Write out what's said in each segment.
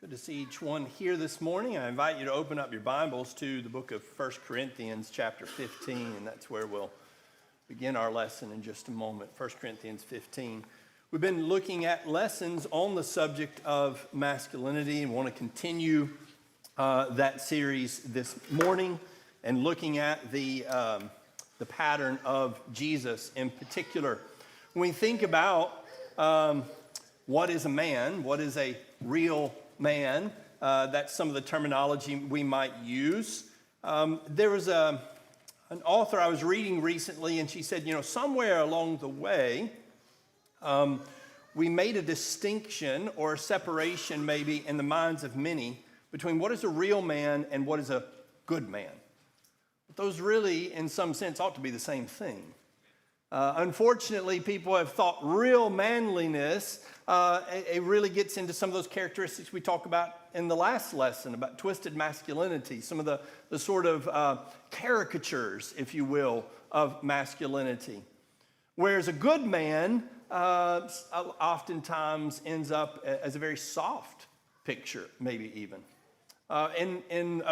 Good to see each one here this morning. I invite you to open up your Bibles to the book of 1 Corinthians chapter 15, and that's where we'll begin our lesson in just a moment. 1 Corinthians 15. We've been looking at lessons on the subject of masculinity and want to continue that series this morning and looking at the pattern of Jesus in particular. When we think about what is a man, what is a real man, that's some of the terminology we might use. There was an author I was reading recently, and she said, somewhere along the way, we made a distinction or a separation maybe in the minds of many between what is a real man and what is a good man. But those really, in some sense, ought to be the same thing. Unfortunately, people have thought real manliness, it really gets into some of those characteristics we talked about in the last lesson about twisted masculinity, some of the sort of caricatures, if you will, of masculinity. Whereas a good man oftentimes ends up as a very soft picture, maybe even. In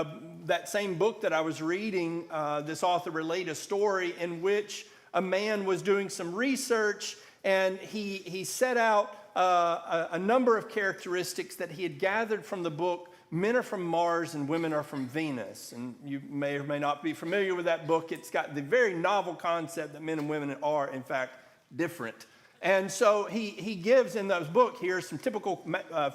that same book that I was reading, this author related a story in which a man was doing some research, and he set out a number of characteristics that he had gathered from the book, Men Are From Mars and Women Are From Venus. And you may or may not be familiar with that book. It's got the very novel concept that men and women are, in fact, different. And so he gives in those books, here's some typical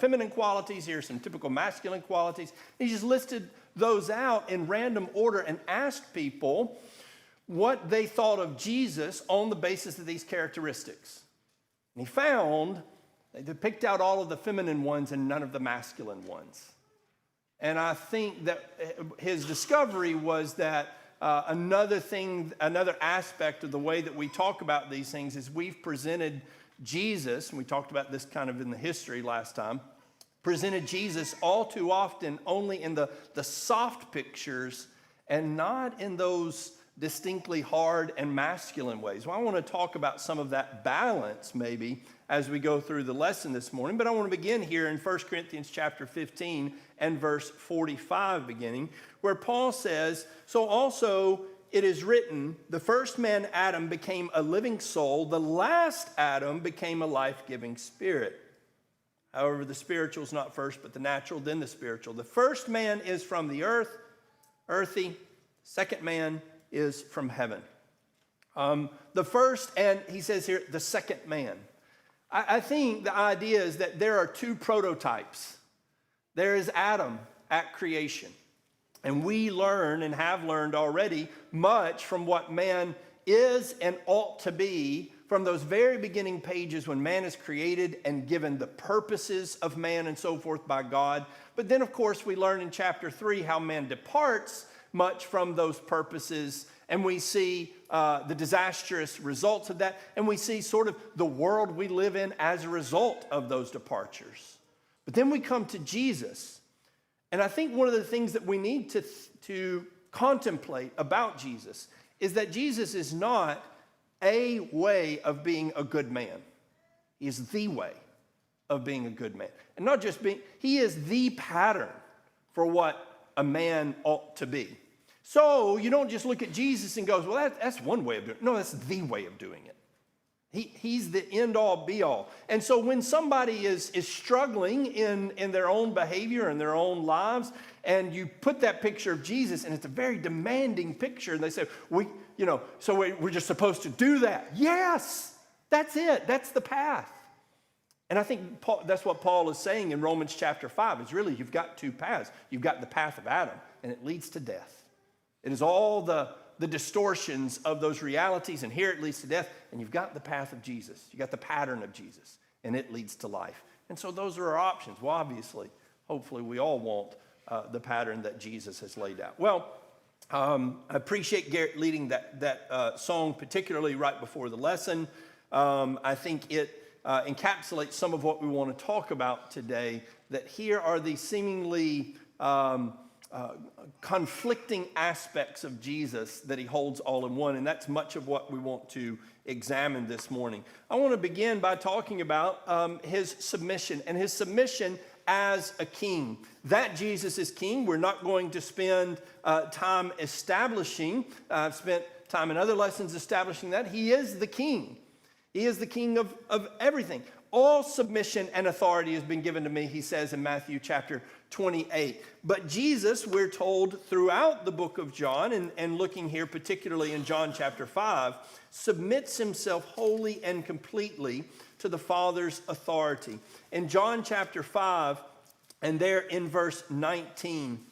feminine qualities, here's some typical masculine qualities. He just listed those out in random order and asked people what they thought of Jesus on the basis of these characteristics. And he found they picked out all of the feminine ones and none of the masculine ones. And I think that his discovery was that another aspect of the way that we talk about these things is we've presented Jesus, and we talked about this kind of in the history last time, presented Jesus all too often only in the soft pictures and not in those distinctly hard and masculine ways. Well, I want to talk about some of that balance maybe as we go through the lesson this morning, but I want to begin here in 1 Corinthians chapter 15 and verse 45 beginning, where Paul says, "So also it is written, the first man Adam became a living soul, the last Adam became a life-giving spirit. However, the spiritual is not first, but the natural, then the spiritual. The first man is from the earth, earthy. Second man is from heaven." The first, and he says here, the second man. I think the idea is that there are two prototypes. There is Adam at creation. And we learn and have learned already much from what man is and ought to be from those very beginning pages when man is created and given the purposes of man and so forth by God. But then, of course, we learn in chapter 3 how man departs much from those purposes, and we see the disastrous results of that, and we see sort of the world we live in as a result of those departures. But then we come to Jesus, and I think one of the things that we need to contemplate about Jesus is that Jesus is not a way of being a good man. He is the way of being a good man. And not just being, he is the pattern for what a man ought to be. So you don't just look at Jesus and go, well, that's one way of doing it. No, that's the way of doing it. He's the end-all, be-all. And so when somebody is struggling in their own behavior and their own lives, and you put that picture of Jesus, and it's a very demanding picture, and they say, so we're just supposed to do that. Yes, that's it. That's the path. And I think that's what Paul is saying in Romans chapter 5. It's really, you've got two paths. You've got the path of Adam, and it leads to death. It is all the distortions of those realities, and here it leads to death. And you've got the path of Jesus. You've got the pattern of Jesus, and it leads to life. And so those are our options. Well, obviously, hopefully we all want the pattern that Jesus has laid out. Well, I appreciate Garrett leading that song, particularly right before the lesson. I think it encapsulates some of what we want to talk about today, that here are these seemingly conflicting aspects of Jesus that he holds all in one, and that's much of what we want to examine this morning. I want to begin by talking about his submission, and his submission as a king. That Jesus is king. We're not going to spend time establishing. I've spent time in other lessons establishing that. He is the king. He is the king of everything. All submission and authority has been given to me, he says in Matthew chapter 28. But Jesus, we're told throughout the book of John, and looking here particularly in John chapter 5, submits himself wholly and completely to the Father's authority. In John chapter 5, and there in verse 19,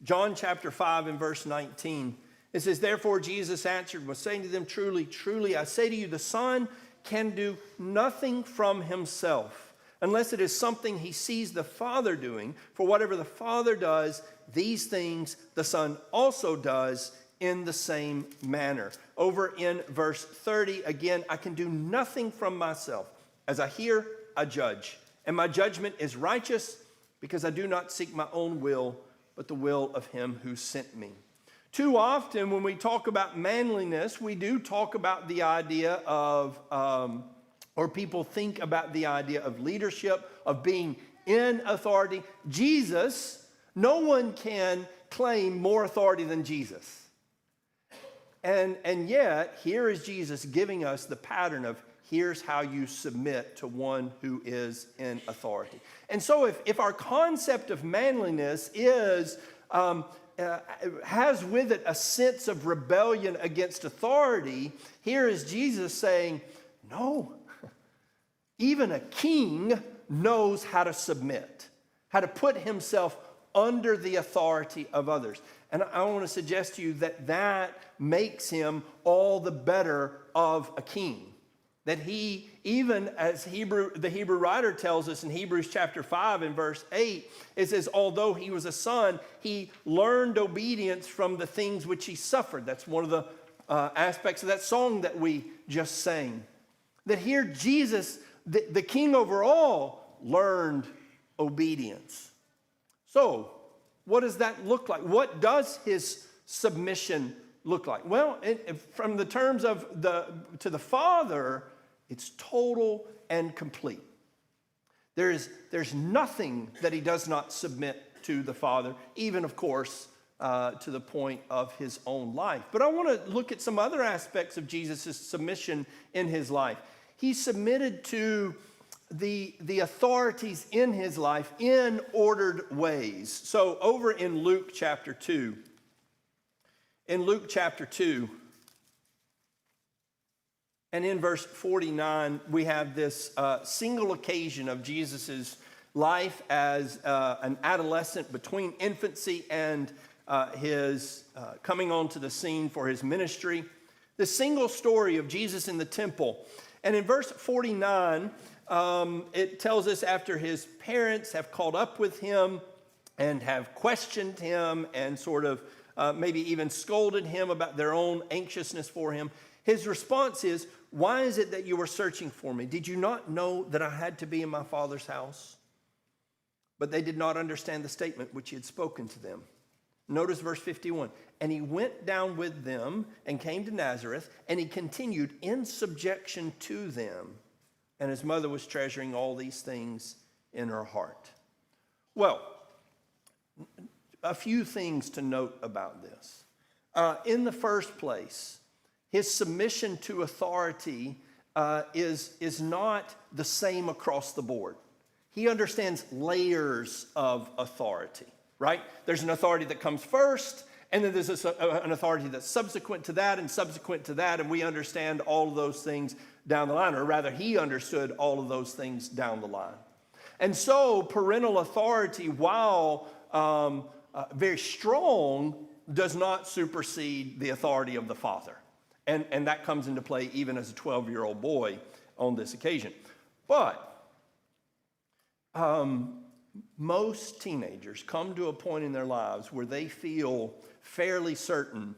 John chapter 5 and verse 19, it says, "Therefore Jesus answered, was saying to them, Truly, truly, I say to you, the Son can do nothing from himself, unless it is something he sees the Father doing. For whatever the Father does, these things the Son also does in the same manner." Over in verse 30, again, "I can do nothing from myself. As I hear, I judge. And my judgment is righteous, because I do not seek my own will, but the will of him who sent me." Too often when we talk about manliness, we do talk about the idea of, or people think about the idea of leadership, of being in authority. Jesus, no one can claim more authority than Jesus. And yet, here is Jesus giving us the pattern of, here's how you submit to one who is in authority. And so if our concept of manliness is has with it a sense of rebellion against authority, here is Jesus saying, no, even a king knows how to submit, how to put himself under the authority of others. And I want to suggest to you that that makes him all the better of a king. That he, even as the Hebrew writer tells us in Hebrews chapter 5 and verse 8, it says, although he was a son, he learned obedience from the things which he suffered. That's one of the aspects of that song that we just sang. That here Jesus, the king over all, learned obedience. So, what does that look like? What does his submission look like? Well, from the terms of to the Father, it's total and complete. There's nothing that he does not submit to the Father, even, of course, to the point of his own life. But I want to look at some other aspects of Jesus' submission in his life. He submitted to the authorities in his life in ordered ways. So over in Luke chapter 2, and in verse 49, we have this single occasion of Jesus' life as an adolescent between infancy and his coming onto the scene for his ministry. The single story of Jesus in the temple. And in verse 49, it tells us after his parents have caught up with him and have questioned him and sort of maybe even scolded him about their own anxiousness for him, his response is, "Why is it that you were searching for me? Did you not know that I had to be in my Father's house?" But they did not understand the statement which he had spoken to them. Notice verse 51. "And he went down with them and came to Nazareth, and he continued in subjection to them. And his mother was treasuring all these things in her heart." Well, a few things to note about this. In the first place, his submission to authority is not the same across the board. He understands layers of authority, right? There's an authority that comes first, and then there's an authority that's subsequent to that and subsequent to that, and we understand all of those things down the line, or rather he understood all of those things down the line. And so parental authority, while very strong, does not supersede the authority of the father. And that comes into play even as a 12-year-old boy on this occasion. But most teenagers come to a point in their lives where they feel fairly certain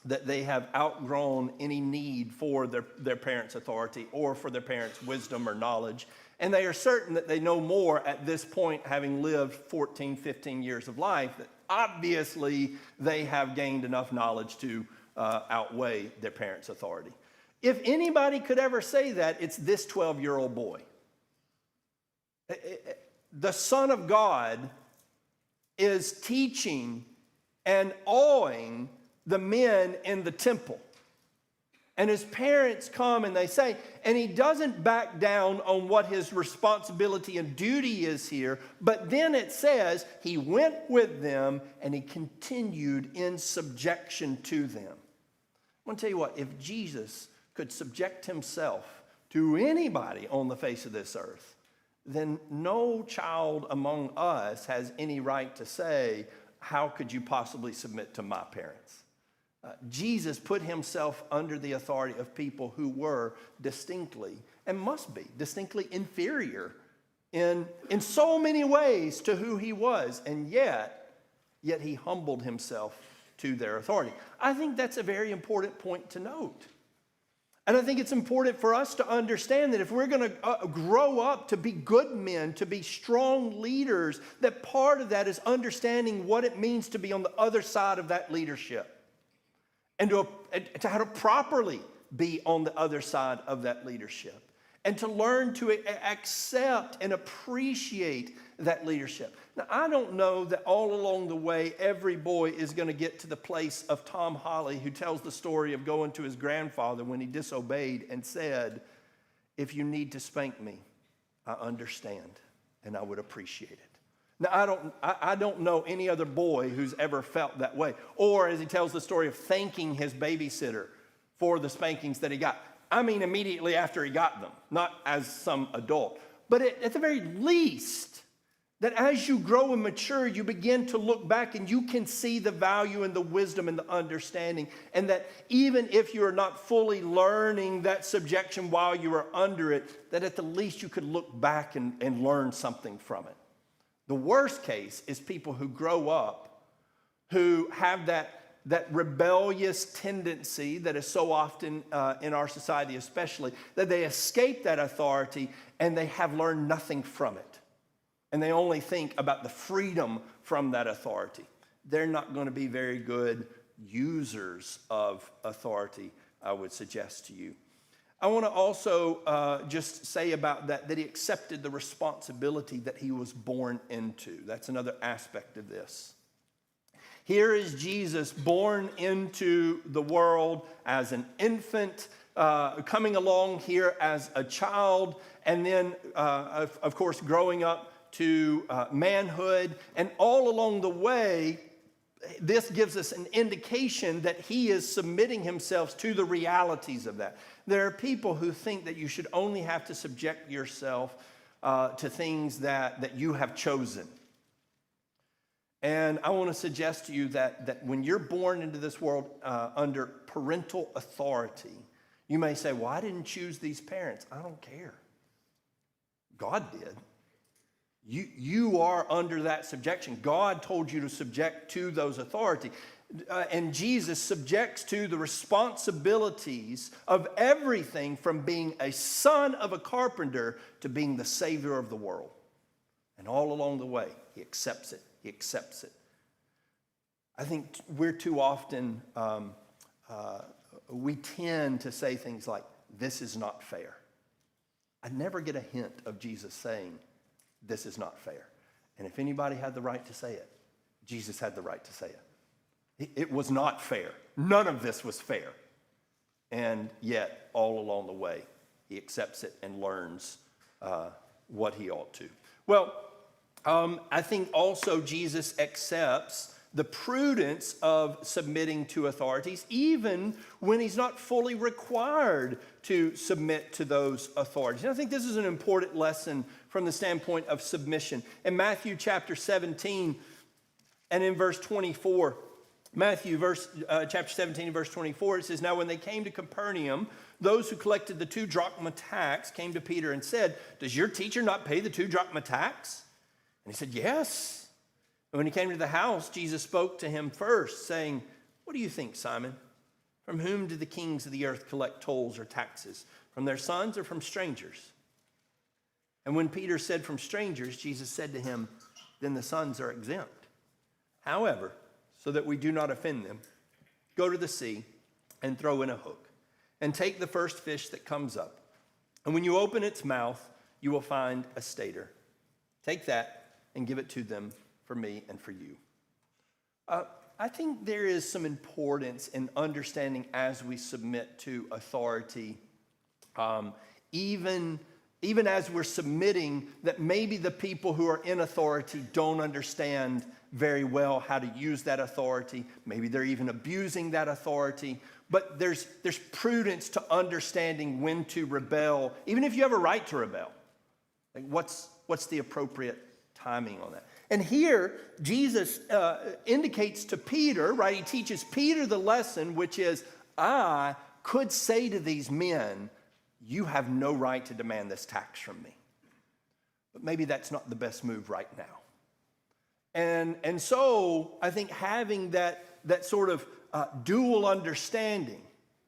that they have outgrown any need for their parents' authority or for their parents' wisdom or knowledge. And they are certain that they know more at this point, having lived 14, 15 years of life, that obviously they have gained enough knowledge to outweigh their parents' authority. If anybody could ever say that, it's this 12-year-old boy. the Son of God is teaching and awing the men in the temple. And his parents come and they say, and he doesn't back down on what his responsibility and duty is here, but then it says he went with them and he continued in subjection to them. I want to tell you what, if Jesus could subject himself to anybody on the face of this earth, then no child among us has any right to say, how could you possibly submit to my parents? Jesus put himself under the authority of people who were distinctly, and must be, distinctly inferior in so many ways to who he was, and yet he humbled himself to their authority. I think that's a very important point to note. And I think it's important for us to understand that if we're going to grow up to be good men, to be strong leaders, that part of that is understanding what it means to be on the other side of that leadership. And to how to properly be on the other side of that leadership. And to learn to accept and appreciate that leadership. Now, I don't know that all along the way, every boy is going to get to the place of Tom Holly, who tells the story of going to his grandfather when he disobeyed and said, if you need to spank me, I understand and I would appreciate it. Now, I don't know any other boy who's ever felt that way. Or as he tells the story of thanking his babysitter for the spankings that he got. I mean immediately after he got them, not as some adult. But at the very least, that as you grow and mature, you begin to look back and you can see the value and the wisdom and the understanding. And that even if you are not fully learning that subjection while you are under it, that at the least you could look back and learn something from it. The worst case is people who grow up, who have that rebellious tendency that is so often in our society especially, that they escape that authority and they have learned nothing from it. And they only think about the freedom from that authority. They're not going to be very good users of authority, I would suggest to you. I want to also just say about that he accepted the responsibility that he was born into. That's another aspect of this. Here is Jesus born into the world as an infant, coming along here as a child, and then, of course, growing up to manhood. And all along the way, this gives us an indication that he is submitting himself to the realities of that. There are people who think that you should only have to subject yourself to things that you have chosen. And I want to suggest to you that when you're born into this world under parental authority, you may say, well, I didn't choose these parents. I don't care. God did. You are under that subjection. God told you to subject to those authority. And Jesus subjects to the responsibilities of everything from being a son of a carpenter to being the Savior of the world. And all along the way, he accepts it. He accepts it. I think we're too often, we tend to say things like, this is not fair. I never get a hint of Jesus saying, this is not fair. And if anybody had the right to say it, Jesus had the right to say it. It was not fair. None of this was fair. And yet, all along the way, he accepts it and learns what he ought to. Well, I think also Jesus accepts the prudence of submitting to authorities, even when he's not fully required to submit to those authorities. And I think this is an important lesson from the standpoint of submission. In Matthew chapter 17 and in verse 24, chapter 17 and verse 24, it says, now when they came to Capernaum, those who collected the 2 drachma tax came to Peter and said, does your teacher not pay the 2 drachma tax? And he said, yes. And when he came to the house, Jesus spoke to him first, saying, what do you think, Simon? From whom do the kings of the earth collect tolls or taxes? From their sons or from strangers? And when Peter said from strangers, Jesus said to him, then the sons are exempt. However, so that we do not offend them, go to the sea and throw in a hook, and take the first fish that comes up. And when you open its mouth, you will find a stater. Take that and give it to them for me and for you. I think there is some importance in understanding as we submit to authority, even as we're submitting, that maybe the people who are in authority don't understand very well how to use that authority. Maybe they're even abusing that authority. But there's prudence to understanding when to rebel, even if you have a right to rebel. Like what's the appropriate timing on that? And here, Jesus indicates to Peter, right? He teaches Peter the lesson, which is, I could say to these men, you have no right to demand this tax from me. But maybe that's not the best move right now. And so I think having that sort of dual understanding,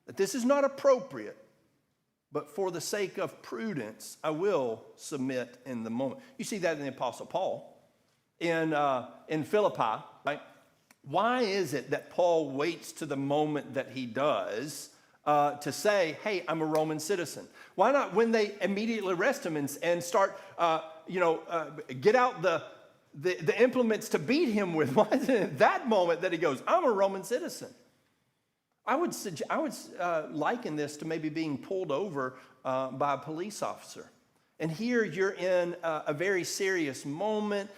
that this is not appropriate, but for the sake of prudence, I will submit in the moment. You see that in the Apostle Paul in Philippi, right? Why is it that Paul waits to the moment that he does to say, hey, I'm a Roman citizen? Why not when they immediately arrest him and start, get out the implements to beat him with? Why is it at that moment that he goes, I'm a Roman citizen? I would liken this to maybe being pulled over by a police officer. And here you're in a very serious moment.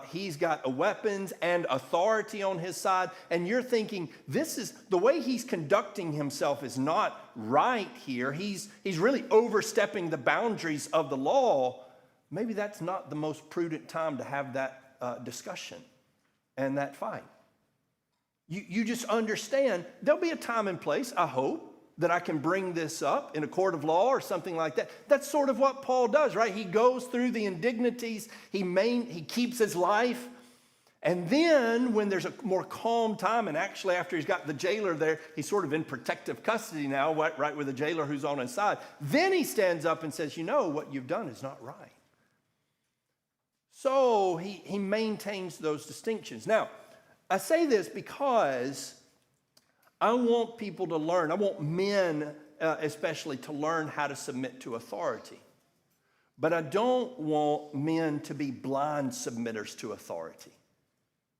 He's got weapons and authority on his side. And you're thinking, this is the way he's conducting himself is not right here. He's really overstepping the boundaries of the law. Maybe that's not the most prudent time to have that discussion and that fight. You just understand there'll be a time and place, I hope, that I can bring this up in a court of law or something like that. That's sort of what Paul does, right? He goes through the indignities, he keeps his life, and then when there's a more calm time, and actually after he's got the jailer there, he's sort of in protective custody now, right, with the jailer who's on his side, then he stands up and says, you know, what you've done is not right. So he maintains those distinctions. Now, I say this because I want people to learn. I want men especially to learn how to submit to authority. But I don't want men to be blind submitters to authority.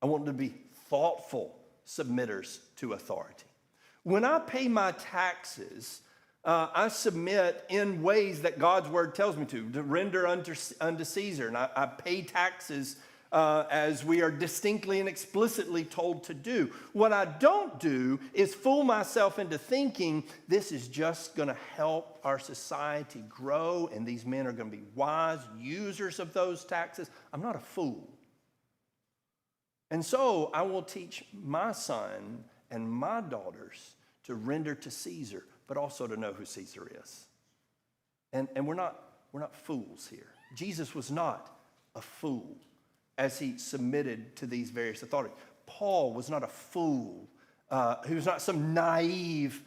I want them to be thoughtful submitters to authority. When I pay my taxes, I submit in ways that God's word tells me to render unto Caesar. And I pay taxes as we are distinctly and explicitly told to do. What I don't do is fool myself into thinking this is just going to help our society grow and these men are going to be wise users of those taxes. I'm not a fool. And so I will teach my son and my daughters to render to Caesar, but also to know who Caesar is. And we're not fools here. Jesus was not a fool as he submitted to these various authorities. Paul was not a fool. He was not some naive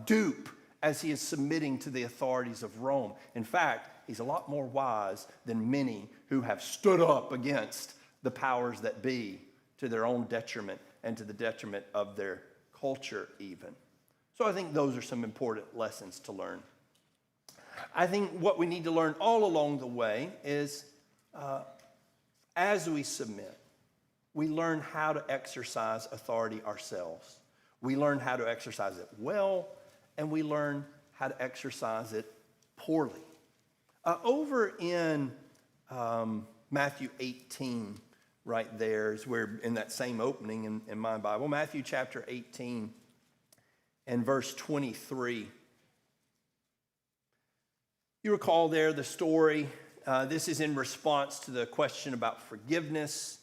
dupe as he is submitting to the authorities of Rome. In fact, he's a lot more wise than many who have stood up against the powers that be to their own detriment and to the detriment of their culture even. So I think those are some important lessons to learn. I think what we need to learn all along the way is as we submit, we learn how to exercise authority ourselves. We learn how to exercise it well, and we learn how to exercise it poorly. Over in Matthew 18, right there, is where in that same opening in my Bible, Matthew chapter 18 and verse 23. You recall there the story. This is in response to the question about forgiveness.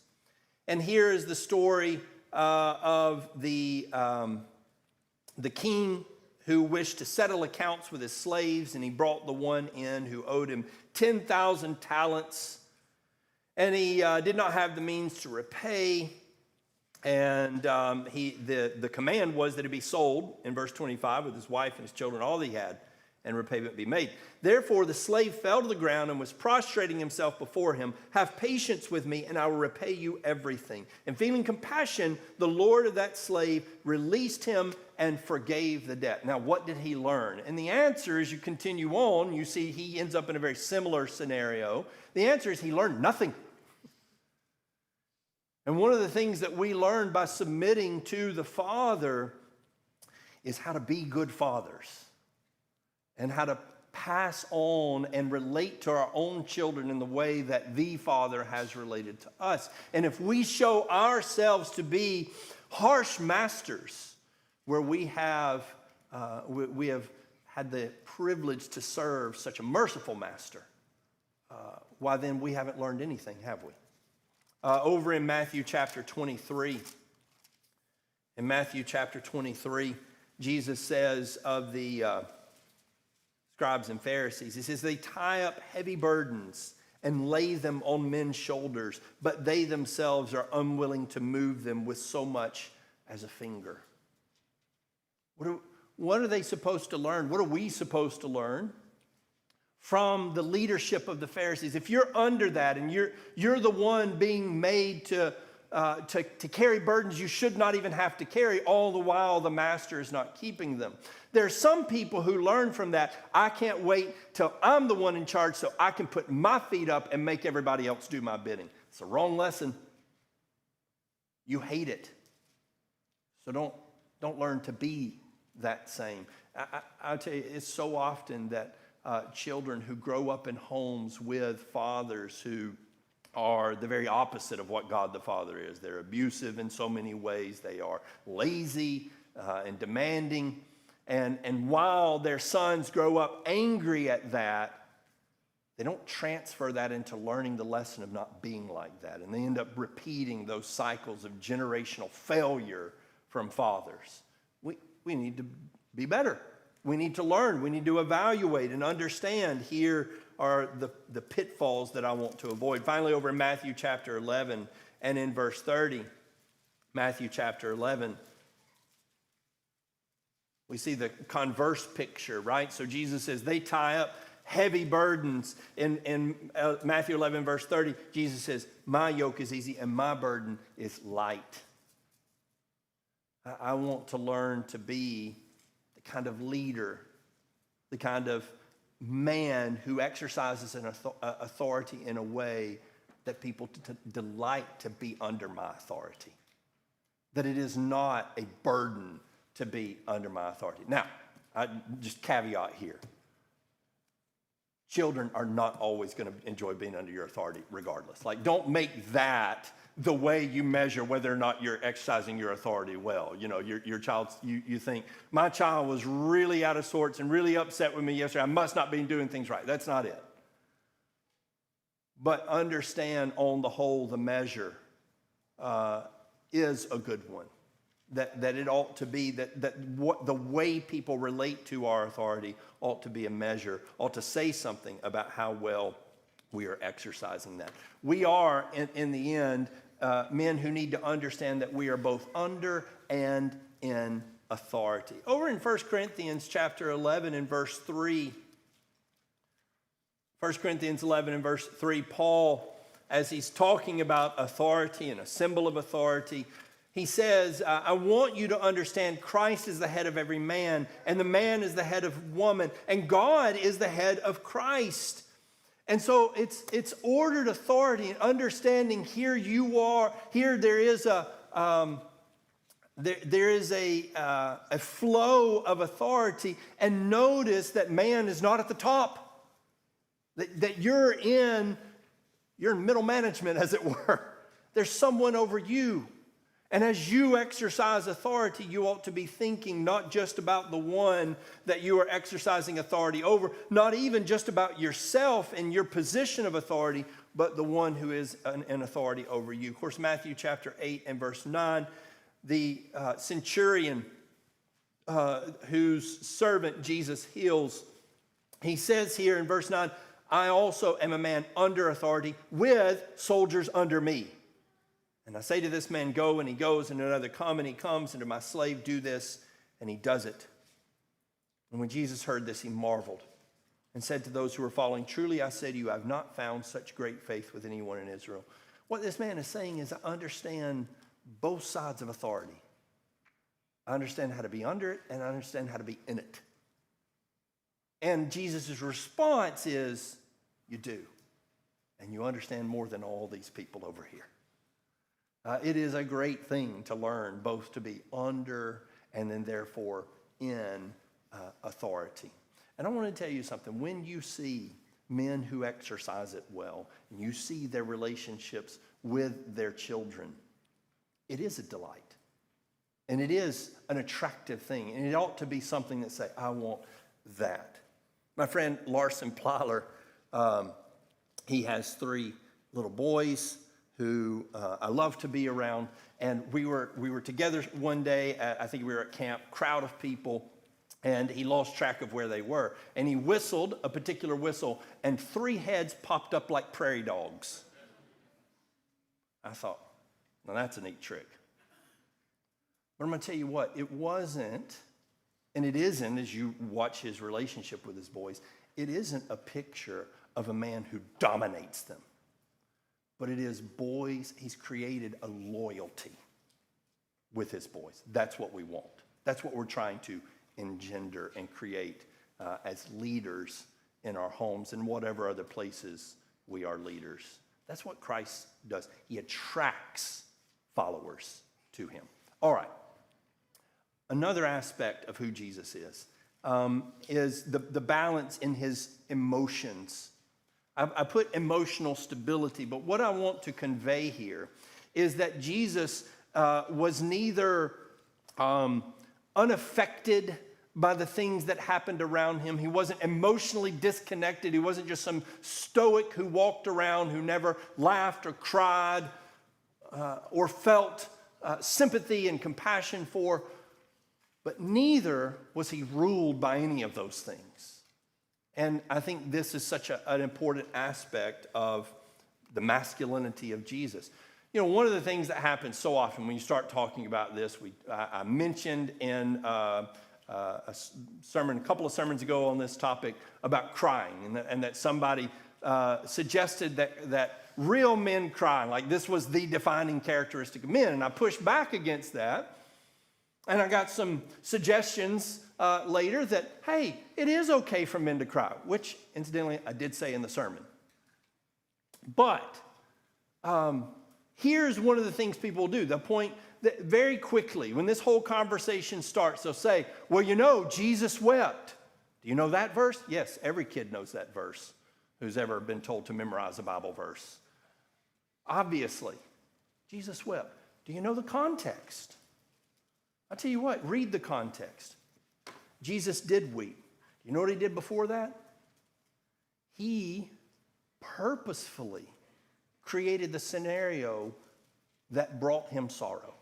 And here is the story of the king who wished to settle accounts with his slaves, and he brought the one in who owed him 10,000 talents. And he did not have the means to repay. And the command was that he be sold, in verse 25, with his wife and his children, all that he had, and repayment be made. Therefore the slave fell to the ground and was prostrating himself before him. Have patience with me, and I will repay you everything. And feeling compassion, the Lord of that slave released him and forgave the debt. Now, what did he learn? And the answer, as you continue on, you see he ends up in a very similar scenario. The answer is he learned nothing. And one of the things that we learn by submitting to the Father is how to be good fathers and how to pass on and relate to our own children in the way that the Father has related to us. And if we show ourselves to be harsh masters, where we have had the privilege to serve such a merciful master, why then we haven't learned anything, have we? Over in Matthew chapter 23, Jesus says of the scribes and Pharisees, he says, they tie up heavy burdens and lay them on men's shoulders, but they themselves are unwilling to move them with so much as a finger. What are they supposed to learn? What are we supposed to learn from the leadership of the Pharisees? If you're under that and you're the one being made to carry burdens you should not even have to carry, all the while the master is not keeping them. There are some people who learn from that. I can't wait till I'm the one in charge so I can put my feet up and make everybody else do my bidding. It's a wrong lesson. You hate it. So don't learn to be that same. I'll tell you, it's so often that children who grow up in homes with fathers who are the very opposite of what God the Father is. They're abusive in so many ways. They are lazy and demanding. And while their sons grow up angry at that, they don't transfer that into learning the lesson of not being like that. And they end up repeating those cycles of generational failure from fathers. We need to be better. We need to learn. We need to evaluate and understand. Here are the pitfalls that I want to avoid. Finally, over in Matthew chapter 11 and in verse 30, Matthew chapter 11, we see the converse picture, right? So Jesus says they tie up heavy burdens. In Matthew 11, verse 30, Jesus says, my yoke is easy and my burden is light. I want to learn to be the kind of leader, the kind of man who exercises an authority in a way that people delight to be under my authority. That it is not a burden to be under my authority. Now, just caveat here. Children are not always going to enjoy being under your authority regardless. Like, don't make that the way you measure whether or not you're exercising your authority well. You know, your child, you think, my child was really out of sorts and really upset with me yesterday. I must not be doing things right. That's not it. But understand, on the whole, the measure is a good one. That it ought to be, that what the way people relate to our authority ought to be a measure, ought to say something about how well we are exercising that. We are, in the end, men who need to understand that we are both under and in authority. Over in 1 Corinthians chapter 11 and verse 3, 1 Corinthians 11 and verse 3, Paul, as he's talking about authority and a symbol of authority, he says, I want you to understand Christ is the head of every man, and the man is the head of woman, and God is the head of Christ. And so it's ordered authority and understanding. Here you are. Here there is a flow of authority, and notice that man is not at the top. That you're in middle management, as it were. There's someone over you. And as you exercise authority, you ought to be thinking not just about the one that you are exercising authority over, not even just about yourself and your position of authority, but the one who is an authority over you. Of course, Matthew chapter 8 and verse 9, the centurion whose servant Jesus heals, he says here in verse 9, I also am a man under authority with soldiers under me. And I say to this man, go, and he goes, and another, come, and he comes, and to my slave, do this, and he does it. And when Jesus heard this, he marveled and said to those who were following, "Truly I say to you, I have not found such great faith with anyone in Israel." What this man is saying is, I understand both sides of authority. I understand how to be under it, and I understand how to be in it. And Jesus' response is, you do. And you understand more than all these people over here. It is a great thing to learn both to be under and then therefore in authority. And I want to tell you something. When you see men who exercise it well, and you see their relationships with their children, it is a delight. And it is an attractive thing. And it ought to be something that say, I want that. My friend Larson Plyler, he has 3 little boys who I love to be around. And we were together one day, I think we were at camp, crowd of people, and he lost track of where they were. And he whistled a particular whistle, and 3 heads popped up like prairie dogs. I thought, well, that's a neat trick. But I'm going to tell you what, it wasn't, and it isn't, as you watch his relationship with his boys, it isn't a picture of a man who dominates them. But it is boys, he's created a loyalty with his boys. That's what we want. That's what we're trying to engender and create as leaders in our homes and whatever other places we are leaders. That's what Christ does. He attracts followers to him. All right. Another aspect of who Jesus is the balance in his emotions. I put emotional stability, but what I want to convey here is that Jesus was neither unaffected by the things that happened around him. He wasn't emotionally disconnected. He wasn't just some stoic who walked around who never laughed or cried or felt sympathy and compassion for. But neither was he ruled by any of those things. And I think this is such an important aspect of the masculinity of Jesus. You know, one of the things that happens so often when you start talking about this, I mentioned in a couple of sermons ago on this topic about crying, and that somebody suggested that real men cry, like this was the defining characteristic of men. And I pushed back against that. And I got some suggestions later that, hey, it is okay for men to cry, which, incidentally, I did say in the sermon. But here's one of the things people do. They'll point that very quickly, when this whole conversation starts, they'll say, well, you know, Jesus wept. Do you know that verse? Yes, every kid knows that verse who's ever been told to memorize a Bible verse. Obviously, Jesus wept. Do you know the context? I'll tell you what, read the context. Jesus did weep. You know what he did before that? He purposefully created the scenario that brought him sorrow.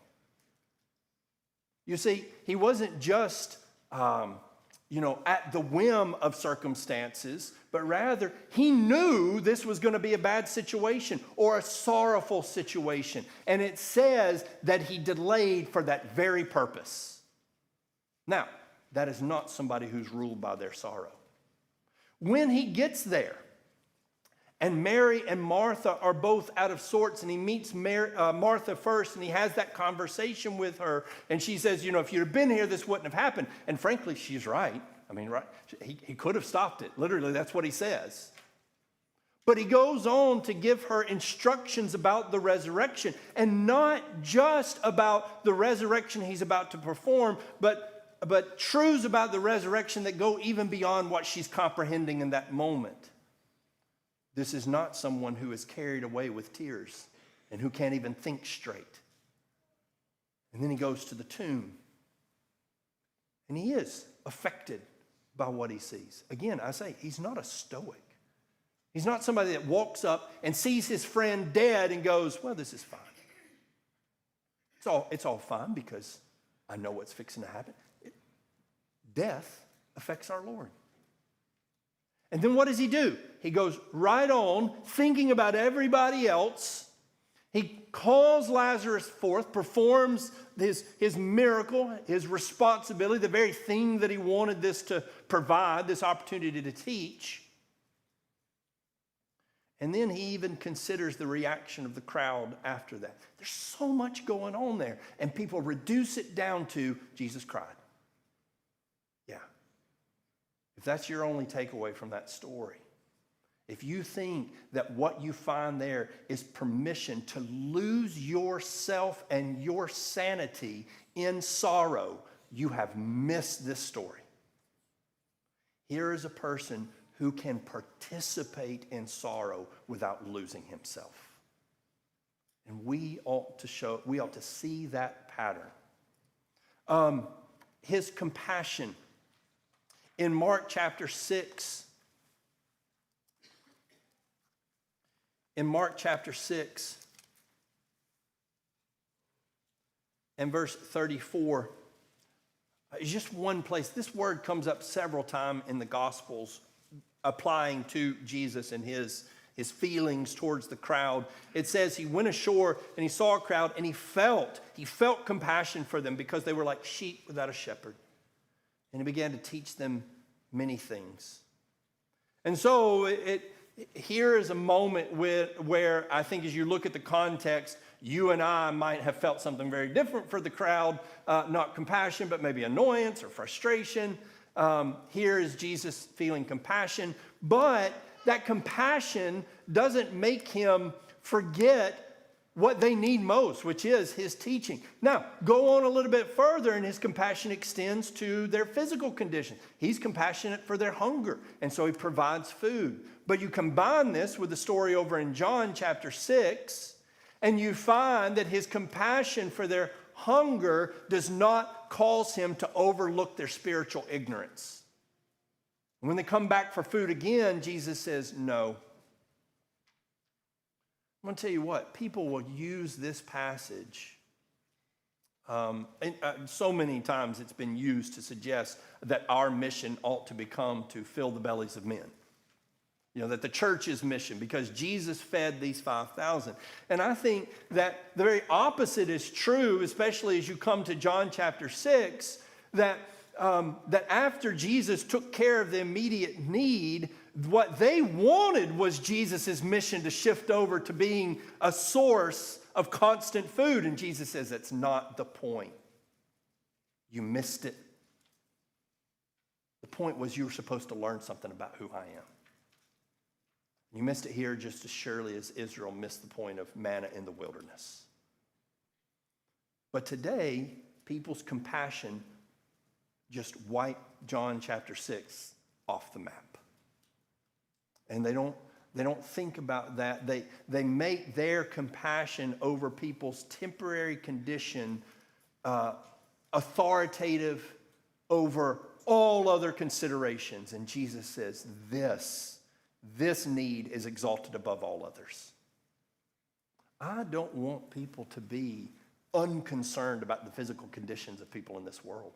You see, he wasn't just, at the whim of circumstances, but rather he knew this was going to be a bad situation or a sorrowful situation. And it says that he delayed for that very purpose. Now, that is not somebody who's ruled by their sorrow. When he gets there, and Mary and Martha are both out of sorts, and he meets Martha first, and he has that conversation with her, and she says, if you'd have been here, this wouldn't have happened. And frankly, she's right. I mean, right? He could have stopped it. Literally, that's what he says. But he goes on to give her instructions about the resurrection, and not just about the resurrection he's about to perform, but truths about the resurrection that go even beyond what she's comprehending in that moment. This is not someone who is carried away with tears and who can't even think straight. And then he goes to the tomb. And he is affected by what he sees. Again, I say, he's not a stoic. He's not somebody that walks up and sees his friend dead and goes, well, this is fine. It's all fine because I know what's fixing to happen. Death affects our Lord. And then what does he do? He goes right on thinking about everybody else. He calls Lazarus forth, performs his miracle, his responsibility, the very thing that he wanted this to provide, this opportunity to teach. And then he even considers the reaction of the crowd after that. There's so much going on there. And people reduce it down to Jesus cried. Yeah. If that's your only takeaway from that story, if you think that what you find there is permission to lose yourself and your sanity in sorrow, you have missed this story. Here is a person who can participate in sorrow without losing himself. And we ought to see that pattern. His compassion. In Mark chapter 6, and verse 34, it's just one place. This word comes up several times in the Gospels, applying to Jesus and his feelings towards the crowd. It says he went ashore and he saw a crowd and he felt compassion for them because they were like sheep without a shepherd. And he began to teach them many things. And so here is a moment where I think as you look at the context, you and I might have felt something very different for the crowd, not compassion, but maybe annoyance or frustration. Here is Jesus feeling compassion, but that compassion doesn't make him forget what they need most, which is his teaching. Now, go on a little bit further, and his compassion extends to their physical condition. He's compassionate for their hunger, and so he provides food. But you combine this with the story over in John chapter 6, and you find that his compassion for their hunger does not cause him to overlook their spiritual ignorance. When they come back for food again, Jesus says, no. I'm going to tell you what, people will use this passage. So many times it's been used to suggest that our mission ought to become to fill the bellies of men. You know, that the church's mission, because Jesus fed these 5,000. And I think that the very opposite is true, especially as you come to John chapter 6, that after Jesus took care of the immediate need, what they wanted was Jesus' mission to shift over to being a source of constant food. And Jesus says, that's not the point. You missed it. The point was you were supposed to learn something about who I am. You missed it here just as surely as Israel missed the point of manna in the wilderness. But today, people's compassion just wiped John chapter 6 off the map. And they don't think about that. They make their compassion over people's temporary condition authoritative over all other considerations. And Jesus says, this need is exalted above all others. I don't want people to be unconcerned about the physical conditions of people in this world.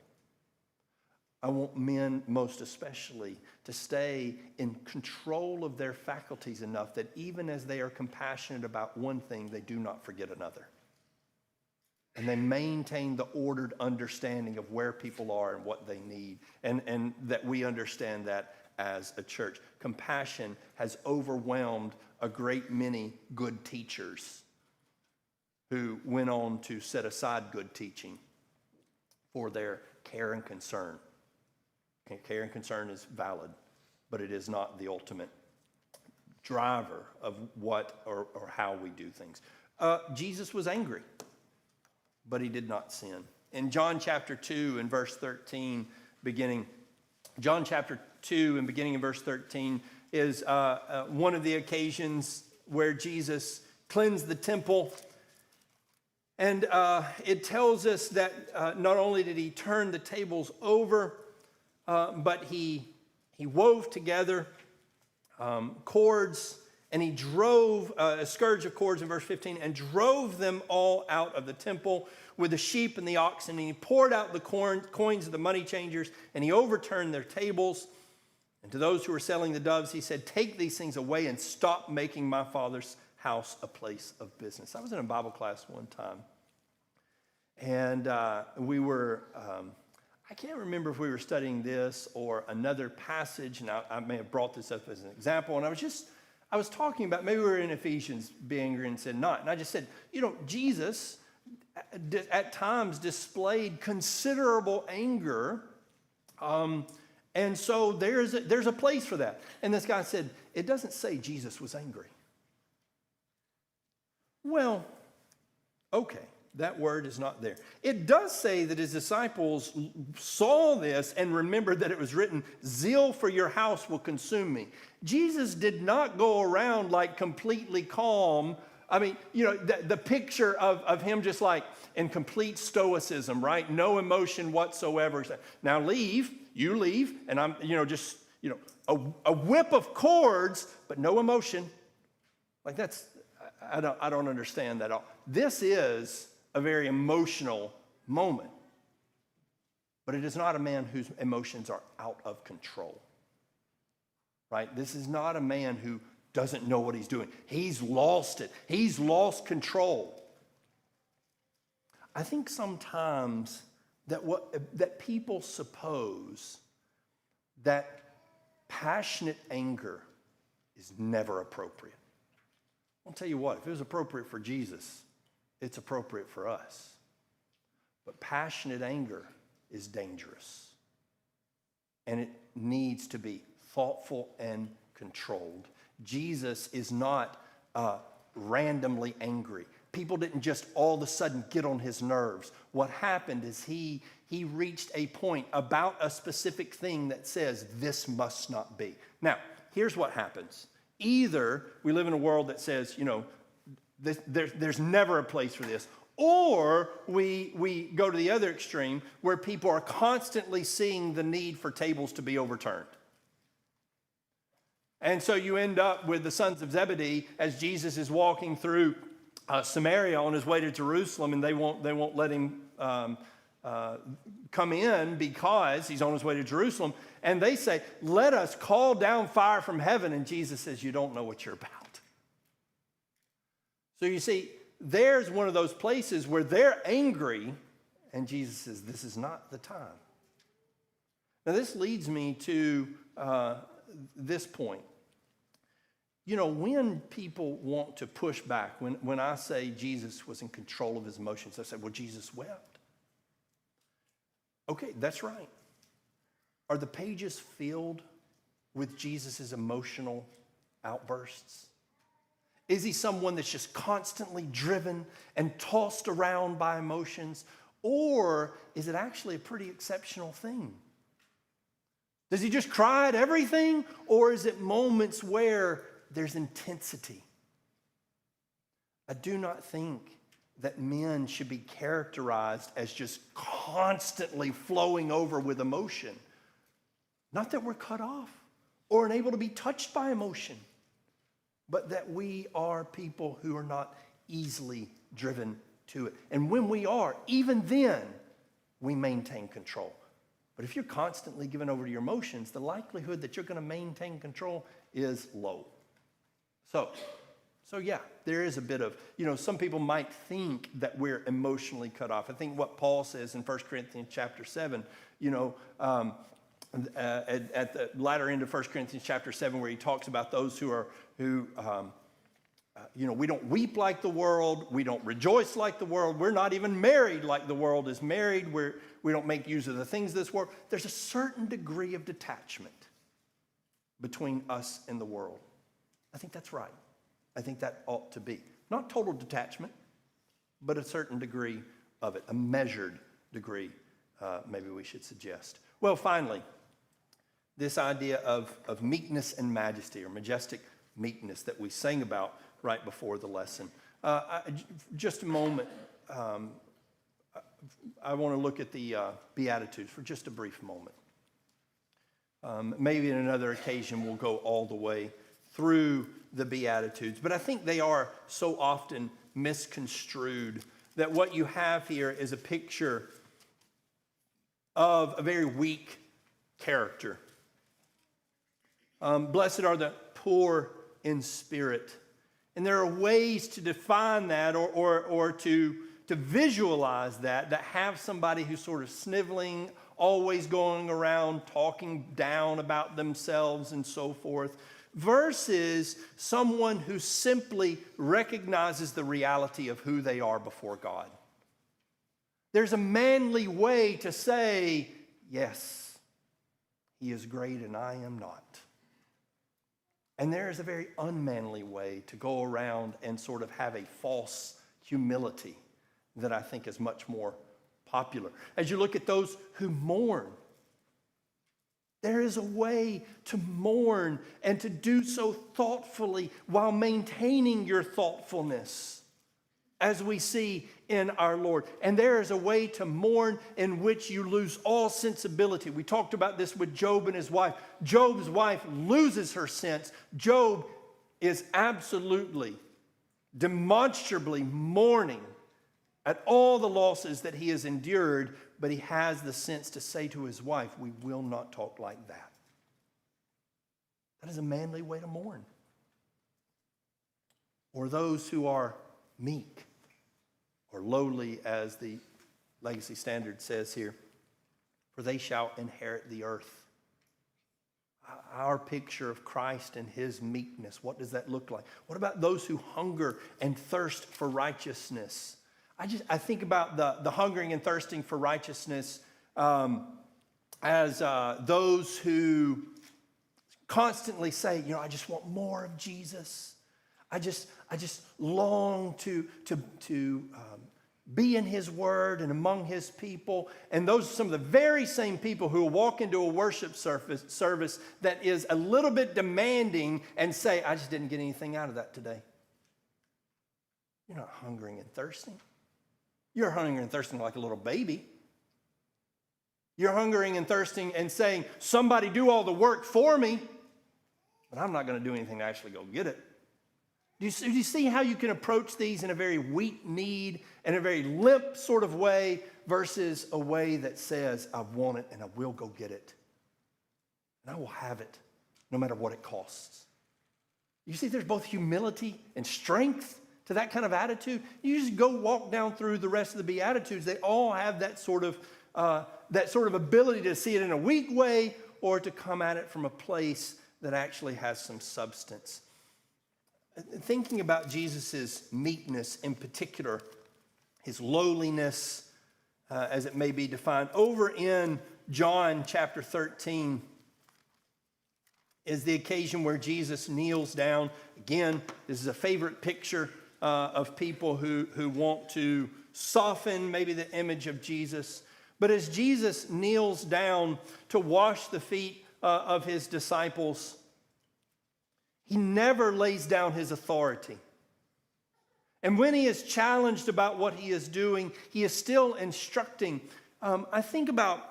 I want men, most especially, to stay in control of their faculties enough that even as they are compassionate about one thing, they do not forget another. And they maintain the ordered understanding of where people are and what they need, and that we understand that as a church. Compassion has overwhelmed a great many good teachers who went on to set aside good teaching for their care and concern. Care and concern is valid, but it is not the ultimate driver of what or how we do things. Jesus was angry, but he did not sin. In John chapter 2 and verse 13, John chapter 2 and beginning in verse 13 is one of the occasions where Jesus cleansed the temple. And it tells us that not only did he turn the tables over, but he wove together cords, and he drove a scourge of cords in verse 15, and drove them all out of the temple with the sheep and the oxen. And he poured out the coins of the money changers, and he overturned their tables. And to those who were selling the doves, he said, "Take these things away and stop making my Father's house a place of business. I was in a Bible class one time, and we were, I can't remember if we were studying this or another passage, and I may have brought this up as an example, and I was talking about, maybe we were in Ephesians, be angry and sin not, and I just said, Jesus at times displayed considerable anger, and so there's a place for that. And this guy said, it doesn't say Jesus was angry. Well, okay, that word is not there. It does say that his disciples saw this and remembered that it was written, zeal for your house will consume me. Jesus did not go around like completely calm. I mean, the picture of him just like in complete stoicism, right? No emotion whatsoever. Now you leave, and I'm, just, a whip of cords, but no emotion. Like I don't understand that at all. This is a very emotional moment, but it is not a man whose emotions are out of control, right? This is not a man who doesn't know what he's doing. He's lost it. He's lost control. I think sometimes that people suppose that passionate anger is never appropriate. I'll tell you what, if it was appropriate for Jesus, it's appropriate for us. But passionate anger is dangerous. And it needs to be thoughtful and controlled. Jesus is not randomly angry. People didn't just all of a sudden get on his nerves. What happened is he reached a point about a specific thing that says this must not be. Now, here's what happens. Either we live in a world that says, there's never a place for this, or we go to the other extreme where people are constantly seeing the need for tables to be overturned. And so you end up with the sons of Zebedee as Jesus is walking through Samaria on his way to Jerusalem, and they won't let him come in because he's on his way to Jerusalem. And they say, let us call down fire from heaven. And Jesus says, you don't know what you're about. So you see, there's one of those places where they're angry, and Jesus says, this is not the time. Now this leads me to this point. When people want to push back, when I say Jesus was in control of his emotions, they say, well, Jesus wept. Okay, that's right. Are the pages filled with Jesus' emotional outbursts? Is he someone that's just constantly driven and tossed around by emotions? Or is it actually a pretty exceptional thing? Does he just cry at everything? Or is it moments where there's intensity? I do not think that men should be characterized as just constantly flowing over with emotion. Not that we're cut off or unable to be touched by emotion, but that we are people who are not easily driven to it. And when we are, even then, we maintain control. But if you're constantly given over to your emotions, the likelihood that you're going to maintain control is low. So yeah, there is a bit of, some people might think that we're emotionally cut off. I think what Paul says in 1 Corinthians chapter 7, at the latter end of 1 Corinthians chapter 7, where he talks about those who we don't weep like the world, we don't rejoice like the world, we're not even married like the world is married, we don't make use of the things of this world. There's a certain degree of detachment between us and the world. I think that's right. I think that ought to be. Not total detachment, but a certain degree of it, a measured degree, maybe we should suggest. Well, finally, this idea of meekness and majesty, or majestic meekness that we sang about right before the lesson. Just a moment, I want to look at the Beatitudes for just a brief moment. Maybe in another occasion we'll go all the way through the Beatitudes, but I think they are so often misconstrued that what you have here is a picture of a very weak character. Blessed are the poor in spirit. And there are ways to define that or to visualize that have somebody who's sort of sniveling, always going around talking down about themselves and so forth, versus someone who simply recognizes the reality of who they are before God. There's a manly way to say, yes, he is great and I am not. And there is a very unmanly way to go around and sort of have a false humility that I think is much more popular. As you look at those who mourn, there is a way to mourn and to do so thoughtfully while maintaining your thoughtfulness, as we see in our Lord. And there is a way to mourn in which you lose all sensibility. We talked about this with Job and his wife. Job's wife loses her sense. Job is absolutely, demonstrably mourning at all the losses that he has endured, but he has the sense to say to his wife, we will not talk like that. That is a manly way to mourn. Or those who are meek, or lowly, as the Legacy Standard says here, for they shall inherit the earth. Our picture of Christ and his meekness, what does that look like? What about those who hunger and thirst for righteousness? I think about the hungering and thirsting for righteousness as those who constantly say, I just want more of Jesus. I just long to be in his word and among his people. And those are some of the very same people who will walk into a worship service that is a little bit demanding and say, I just didn't get anything out of that today. You're not hungering and thirsting. You're hungering and thirsting like a little baby. You're hungering and thirsting and saying, somebody do all the work for me, but I'm not going to do anything to actually go get it. Do you see how you can approach these in a very weak need and a very limp sort of way versus a way that says, I want it and I will go get it. And I will have it no matter what it costs. You see there's both humility and strength to that kind of attitude. You just go walk down through the rest of the Beatitudes. They all have that sort of ability to see it in a weak way or to come at it from a place that actually has some substance. Thinking about Jesus' meekness in particular, his lowliness, as it may be defined, over in John chapter 13 is the occasion where Jesus kneels down. Again, this is a favorite picture of people who want to soften maybe the image of Jesus. But as Jesus kneels down to wash the feet of his disciples, he never lays down his authority. And when he is challenged about what he is doing, he is still instructing. I think about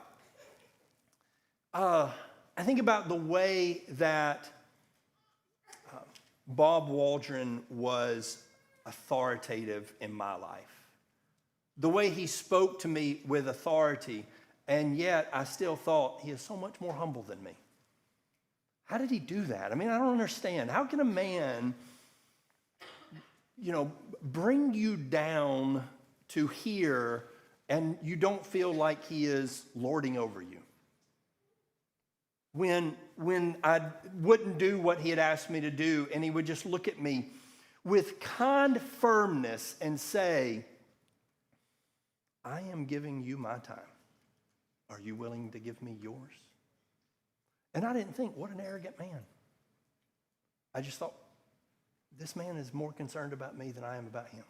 the way that Bob Waldron was authoritative in my life. The way he spoke to me with authority, and yet I still thought he is so much more humble than me. How did he do that? I mean, I don't understand. How can a man, bring you down to here and you don't feel like he is lording over you? When I wouldn't do what he had asked me to do, and he would just look at me with kind firmness and say, I am giving you my time. Are you willing to give me yours? And I didn't think, what an arrogant man. I just thought, this man is more concerned about me than I am about him.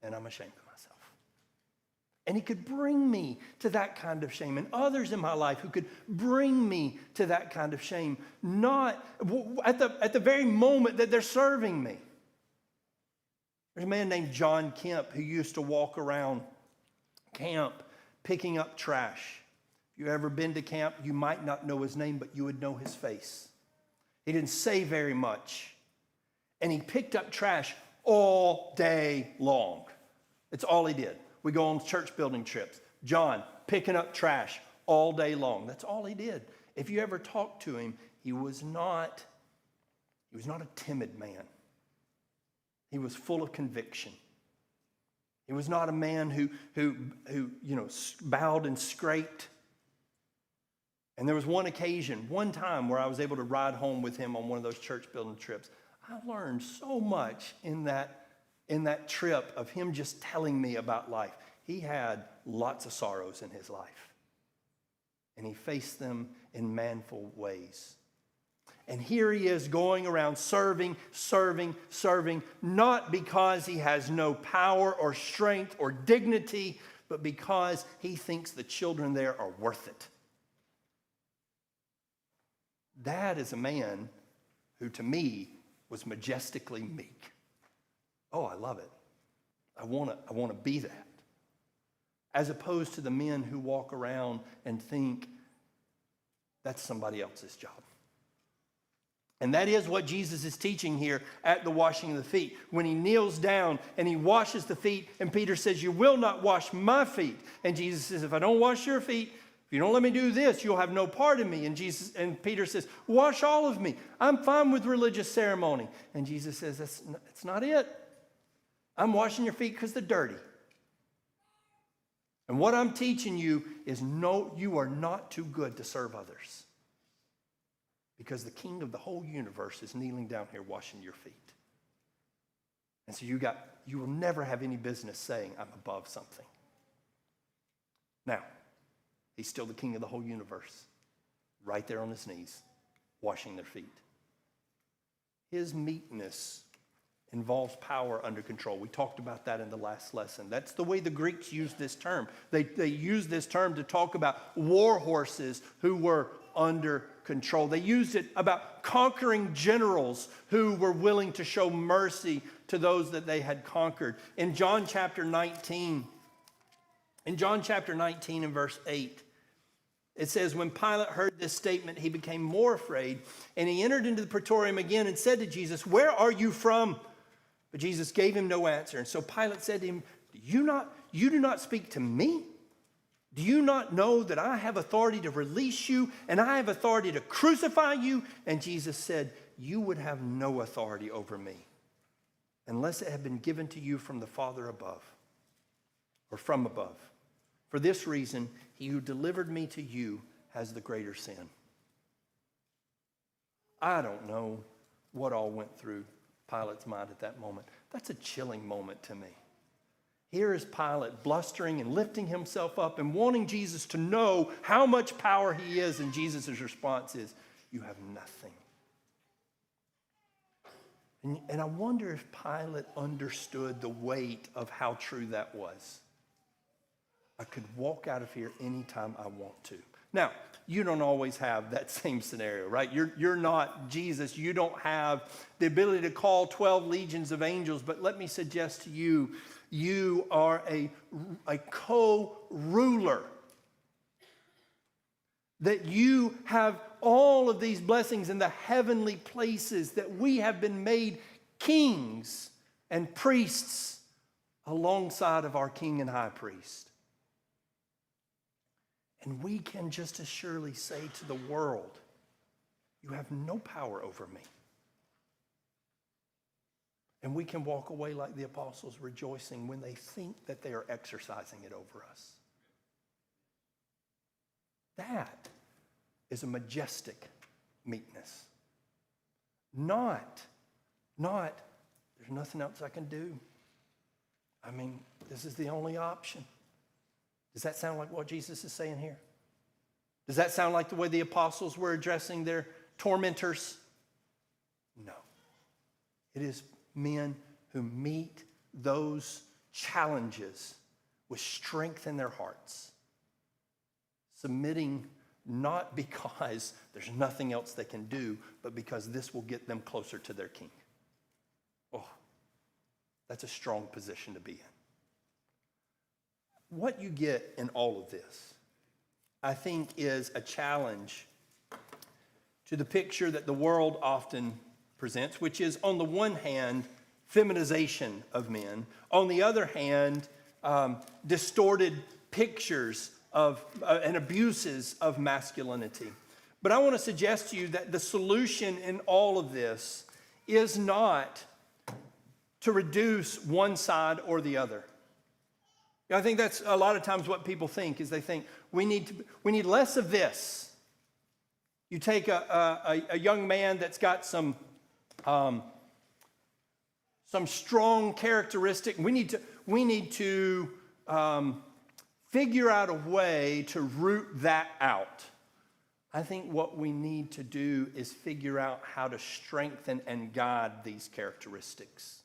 And I'm ashamed of myself. And he could bring me to that kind of shame. And others in my life who could bring me to that kind of shame. Not at the very moment that they're serving me. There's a man named John Kemp who used to walk around camp picking up trash. If you've ever been to camp, you might not know his name, but you would know his face. He didn't say very much. And he picked up trash all day long. It's all he did. We go on church building trips. John, picking up trash all day long. That's all he did. If you ever talked to him, he was not a timid man. He was full of conviction. He was not a man who bowed and scraped. And there was one time where I was able to ride home with him on one of those church building trips. I learned so much in that trip of him just telling me about life. He had lots of sorrows in his life. And he faced them in manful ways. And here he is going around serving, not because he has no power or strength or dignity, but because he thinks the children there are worth it. That is a man who, to me, was majestically meek. Oh, I love it. I want to be that. As opposed to the men who walk around and think that's somebody else's job. And that is what Jesus is teaching here at the washing of the feet. When he kneels down and he washes the feet, and Peter says, "You will not wash my feet." And Jesus says, "If I don't wash your feet, if you don't let me do this, you'll have no part in me." And Peter says, "Wash all of me. I'm fine with religious ceremony." And Jesus says, that's not it. I'm washing your feet because they're dirty. And what I'm teaching you is no, you are not too good to serve others. Because the King of the whole universe is kneeling down here washing your feet. And so you will never have any business saying, "I'm above something." Now, he's still the King of the whole universe, right there on his knees, washing their feet. His meekness involves power under control. We talked about that in the last lesson. That's the way the Greeks used this term. They used this term to talk about war horses who were under control. They used it about conquering generals who were willing to show mercy to those that they had conquered. In John chapter 19 and verse 8, it says, "When Pilate heard this statement, he became more afraid, and he entered into the praetorium again and said to Jesus, 'Where are you from?' But Jesus gave him no answer. And so Pilate said to him, You do not speak to me? Do you not know that I have authority to release you and I have authority to crucify you?" And Jesus said, "You would have no authority over me unless it had been given to you from the Father above, or from above. For this reason, he who delivered me to you has the greater sin." I don't know what all went through Pilate's mind at that moment. That's a chilling moment to me. Here is Pilate blustering and lifting himself up and wanting Jesus to know how much power he is, and Jesus' response is, "You have nothing." And I wonder if Pilate understood the weight of how true that was. I could walk out of here anytime I want to. Now, you don't always have that same scenario, right? You're not Jesus. You don't have the ability to call 12 legions of angels. But let me suggest to you, you are a co-ruler. That you have all of these blessings in the heavenly places, that we have been made kings and priests alongside of our king and high priest. And we can just as surely say to the world, "You have no power over me." And we can walk away like the apostles, rejoicing when they think that they are exercising it over us. That is a majestic meekness. Not, there's nothing else I can do. I mean, this is the only option. Does that sound like what Jesus is saying here? Does that sound like the way the apostles were addressing their tormentors? No. It is men who meet those challenges with strength in their hearts, submitting not because there's nothing else they can do, but because this will get them closer to their king. Oh, that's a strong position to be in. What you get in all of this, I think, is a challenge to the picture that the world often presents, which is, on the one hand, feminization of men. On the other hand, distorted pictures of and abuses of masculinity. But I want to suggest to you that the solution in all of this is not to reduce one side or the other. I think that's a lot of times what people think, is they think we need less of this. You take a young man that's got some strong characteristic. We need to figure out a way to root that out. I think what we need to do is figure out how to strengthen and guide these characteristics.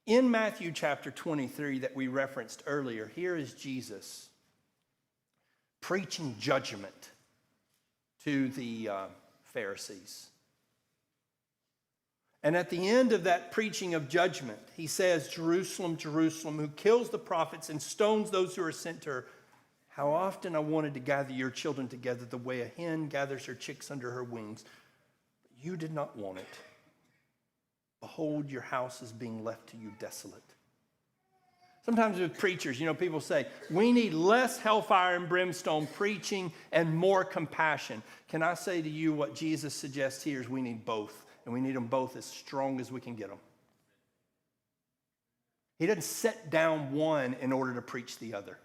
In Matthew chapter 23 that we referenced earlier, here is Jesus preaching judgment to the Pharisees. And at the end of that preaching of judgment, he says, "Jerusalem, Jerusalem, who kills the prophets and stones those who are sent to her, how often I wanted to gather your children together the way a hen gathers her chicks under her wings, but you did not want it. Behold, your house is being left to you desolate." Sometimes with preachers, people say, we need less hellfire and brimstone preaching and more compassion. Can I say to you what Jesus suggests here is we need both, and we need them both as strong as we can get them. He doesn't set down one in order to preach the other.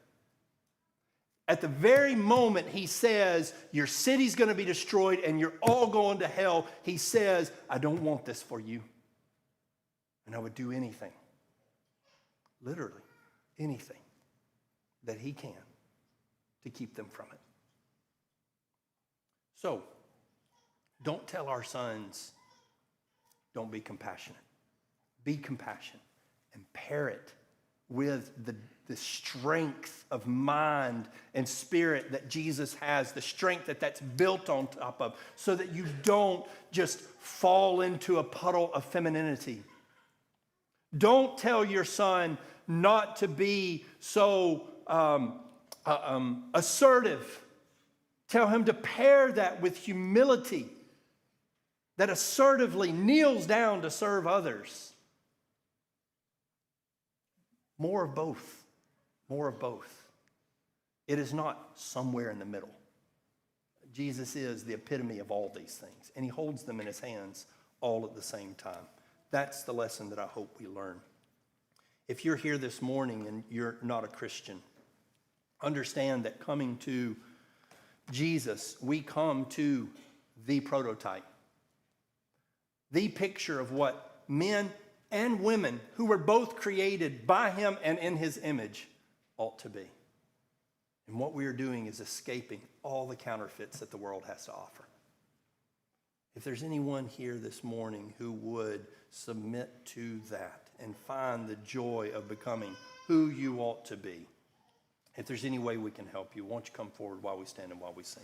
At the very moment he says, your city's going to be destroyed and you're all going to hell, he says, I don't want this for you. And I would do anything, literally anything that he can to keep them from it. So, don't tell our sons, don't be compassionate. Be compassionate and pair it with the strength of mind and spirit that Jesus has, the strength that's built on top of, so that you don't just fall into a puddle of femininity. Don't tell your son not to be so assertive. Tell him to pair that with humility, that assertively kneels down to serve others. More of both. More of both. It is not somewhere in the middle. Jesus is the epitome of all these things, and he holds them in his hands all at the same time. That's the lesson that I hope we learn. If you're here this morning and you're not a Christian, understand that coming to Jesus, we come to the prototype, the picture of what men and women who were both created by him and in his image ought to be. And what we are doing is escaping all the counterfeits that the world has to offer. If there's anyone here this morning who would submit to that and find the joy of becoming who you ought to be, if there's any way we can help you, won't you come forward while we stand and while we sing?